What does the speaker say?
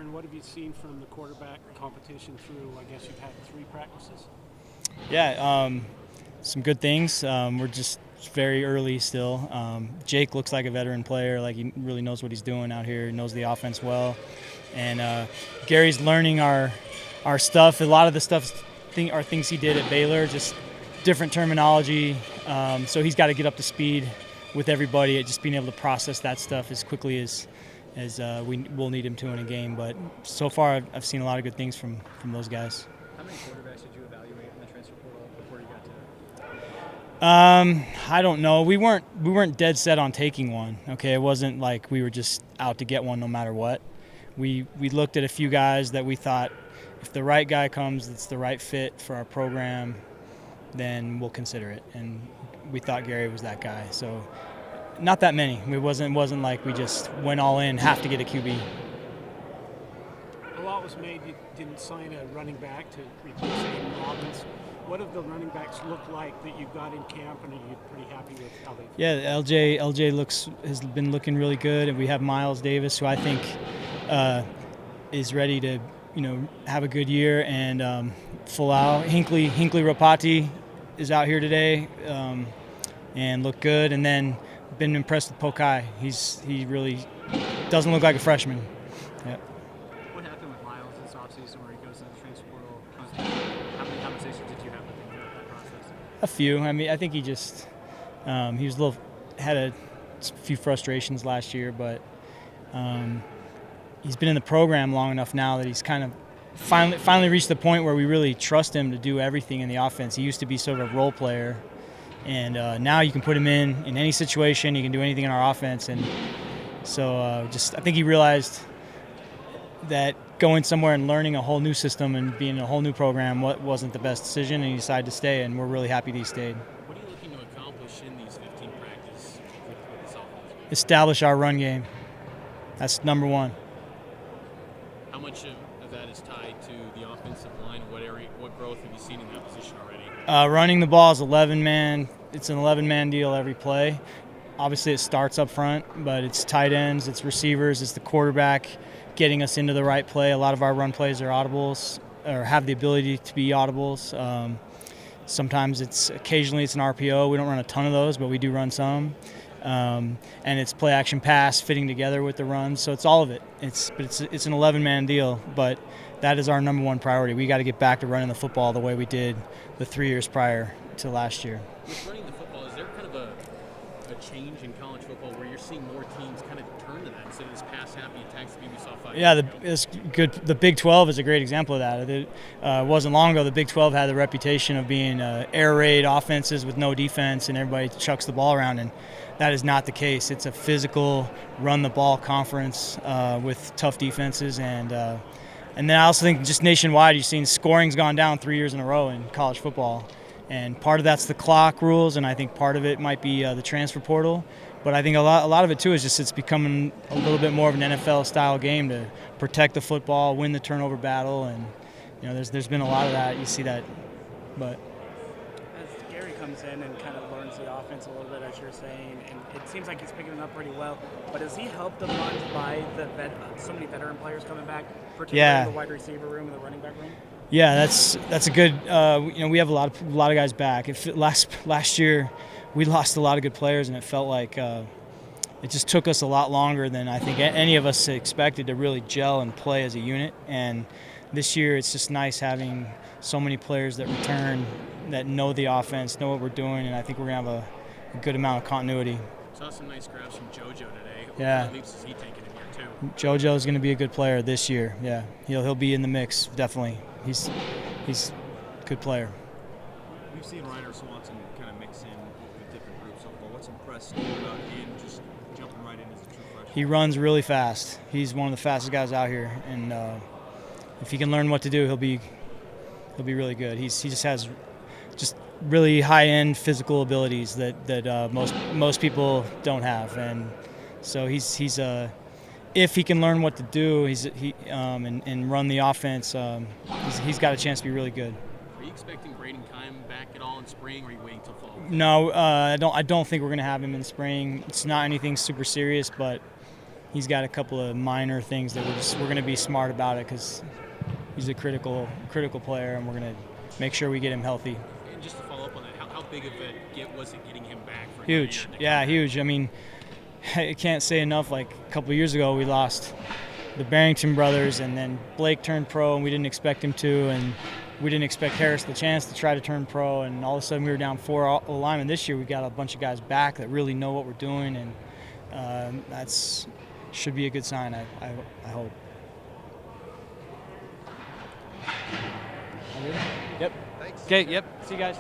and what have you seen from the quarterback competition through, I guess you've had 3 practices? Yeah, some good things. We're just very early still. Jake looks like a veteran player, like he really knows what he's doing out here, knows the offense well. And Gary's learning our stuff. A lot of the stuff are things he did at Baylor, just different terminology. So he's got to get up to speed with everybody at just being able to process that stuff as quickly as we'll need him to in a game. But so far, I've seen a lot of good things from those guys. How many quarterbacks did you evaluate in the transfer portal before you got to? I don't know. We weren't dead set on taking one. Okay, it wasn't like we were just out to get one no matter what. We looked at a few guys that we thought, if the right guy comes that's the right fit for our program, then we'll consider it. And we thought Gary was that guy. So not that many. It wasn't like we just went all in, have to get a QB. A lot was made. You didn't sign a running back to replace Aiden Robbins. What have the running backs look like that you got in camp, and are you pretty happy with how they? Yeah, LJ has been looking really good, and we have Miles Davis, who I think is ready to have a good year, and Falau Hinkley Rapati is out here today and looked good, and then been impressed with Pokai. He really doesn't look like a freshman. Yeah. What happened with Miles this offseason where he goes into the transfer portal? How many conversations did you have with him throughout that process? A few. I mean, I think he just he was had a few frustrations last year, but he's been in the program long enough now that he's kind of finally reached the point where we really trust him to do everything in the offense. He used to be sort of a role player, and now you can put him in any situation. He can do anything in our offense, and so I think he realized that going somewhere and learning a whole new system and being in a whole new program wasn't the best decision, and he decided to stay, and we're really happy that he stayed. What are you looking to accomplish in these 15 practices with this offense? Establish our run game. That's number one. How much of that is tied to the offensive line? What growth have you seen in that position already? Running the ball is 11-man. It's an 11-man deal every play. Obviously, it starts up front, but it's tight ends, it's receivers, it's the quarterback getting us into the right play. A lot of our run plays are audibles or have the ability to be audibles. Sometimes occasionally it's an RPO. We don't run a ton of those, but we do run some. And it's play action pass fitting together with the runs. So it's all of it. It's an 11-man deal, but that is our number one priority. We got to get back to running the football the way we did the 3 years prior to last year. With running the football, is there kind of a change in college football where you're seeing more teams kind of turn to that instead of this pass-happy attacks that we saw 5 years ago? It's good. The Big 12 is a great example of that. It wasn't long ago the Big 12 had the reputation of being air raid offenses with no defense and everybody chucks the ball around, and that is not the case. It's a physical, run-the-ball conference with tough defenses, and then I also think just nationwide you've seen scoring's gone down 3 years in a row in college football. And part of that's the clock rules, and I think part of it might be the transfer portal. But I think a lot of it, too, is just it's becoming a little bit more of an NFL-style game to protect the football, win the turnover battle, and there's been a lot of that. You see that. But as Gary comes in and kind of learns the offense a little bit, as you're saying, and it seems like he's picking it up pretty well. But has he helped a bunch by so many veteran players coming back, particularly the wide receiver room and the running back room? Yeah, that's a good. We have a lot of guys back. Last year, we lost a lot of good players, and it felt like it just took us a lot longer than I think any of us expected to really gel and play as a unit. And this year, it's just nice having so many players that return, that know the offense, know what we're doing, and I think we're gonna have a good amount of continuity. Saw some nice grabs from JoJo today. Yeah. What leaps is he taking in here too? JoJo is going to be a good player this year. Yeah, he'll be in the mix definitely. He's a good player. We've seen Ryder Swanson kind of mix in with different groups. What's impressed about him just jumping right in as a true freshman? He runs really fast. He's one of the fastest guys out here, and if he can learn what to do, he'll be really good. He just has just really high-end physical abilities that most people don't have, and so he's if he can learn what to do, and run the offense, he's got a chance to be really good. Are you expecting Brenden K back at all in spring, or are you waiting till fall? No, I don't think we're going to have him in spring. It's not anything super serious, but he's got a couple of minor things that we're going to be smart about it because he's a critical player, and we're going to make sure we get him healthy. And just to follow up on that, how big of a get was it getting him back? For Huge. him to Yeah, come back? huge. I mean, I can't say enough. Like a couple of years ago, we lost the Barrington brothers, and then Blake turned pro, and we didn't expect him to, and we didn't expect Harris the chance to try to turn pro, and all of a sudden we were down 4 linemen. This year we got a bunch of guys back that really know what we're doing, and that's should be a good sign, I hope. Yep. Thanks. Okay, yep. See you guys.